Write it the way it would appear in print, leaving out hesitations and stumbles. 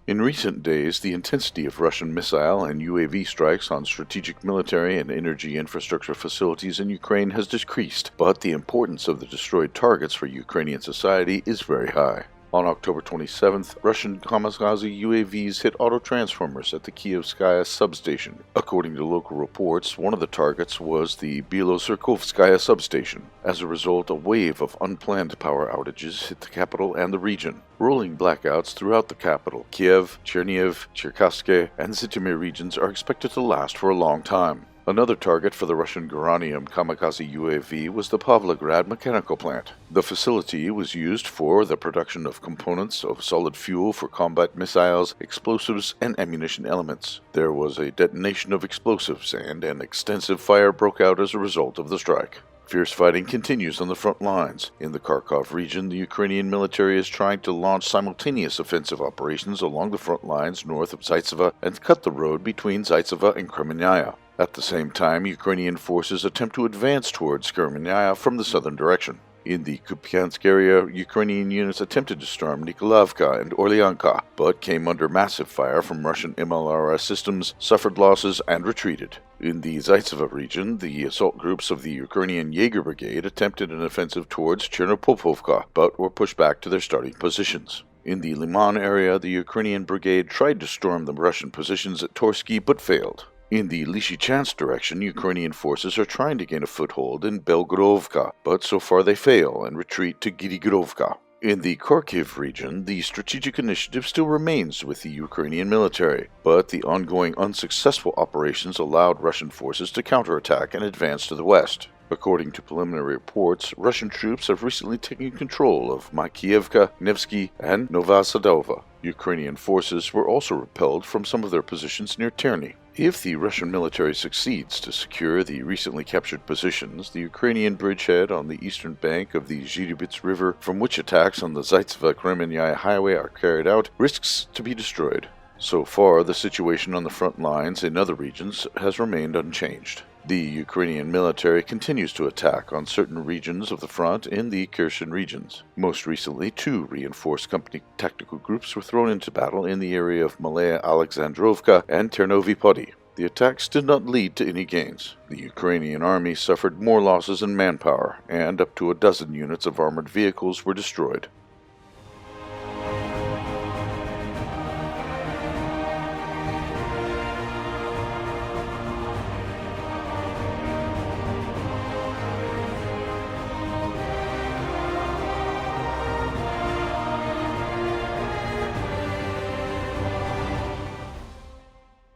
In recent days, the intensity of Russian missile and UAV strikes on strategic military and energy infrastructure facilities in Ukraine has decreased, but the importance of the destroyed targets for Ukrainian society is very high. On October 27th, Russian kamikaze UAVs hit autotransformers at the Kievskaya substation. According to local reports, one of the targets was the Belotserkovskaya substation. As a result, a wave of unplanned power outages hit the capital and the region. Rolling blackouts throughout the capital, Kiev, Chernihiv, Cherkasya, and Zhytomyr regions are expected to last for a long time. Another target for the Russian Geranium kamikaze UAV was the Pavlograd Mechanical Plant. The facility was used for the production of components of solid fuel for combat missiles, explosives, and ammunition elements. There was a detonation of explosives, and an extensive fire broke out as a result of the strike. Fierce fighting continues on the front lines. In the Kharkov region, the Ukrainian military is trying to launch simultaneous offensive operations along the front lines north of Zhytomyr and cut the road between Zhytomyr and Chernihiv. At the same time, Ukrainian forces attempt to advance towards Chernihiv from the southern direction. In the Kievskaya, Ukrainian units attempted to storm Nikolaevka and Orlyanka, but came under massive fire from Russian MLRS systems, suffered losses, and retreated. In the Zhytomyr region, the assault groups of the Ukrainian Jaeger Brigade attempted an offensive towards Chernihiv, but were pushed back to their starting positions. In the Liman area, the Ukrainian brigade tried to storm the Russian positions at Torsky, but failed. In the Lysychansk direction, Ukrainian forces are trying to gain a foothold in Belgorod, but so far they fail and retreat to Gidigirovka. In the Kharkiv region, the strategic initiative still remains with the Ukrainian military, but the ongoing unsuccessful operations allowed Russian forces to counterattack and advance to the west. According to preliminary reports, Russian troops have recently taken control of Makiivka, Nevsky, and Novosadova. Ukrainian forces were also repelled from some of their positions near Terny. If the Russian military succeeds to secure the recently captured positions, the Ukrainian bridgehead on the eastern bank of the Zhiribits River, from which attacks on the Zhytomyr-Kremenaya highway are carried out, risks to be destroyed. So far, the situation on the front lines in other regions has remained unchanged. The Ukrainian military continues to attack on certain regions of the front in the Kherson regions. Most recently, 2 reinforced company tactical groups were thrown into battle in the area of Malaya Alexandrovka and Ternovy. The attacks did not lead to any gains. The Ukrainian army suffered more losses in manpower, and up to a dozen units of armored vehicles were destroyed.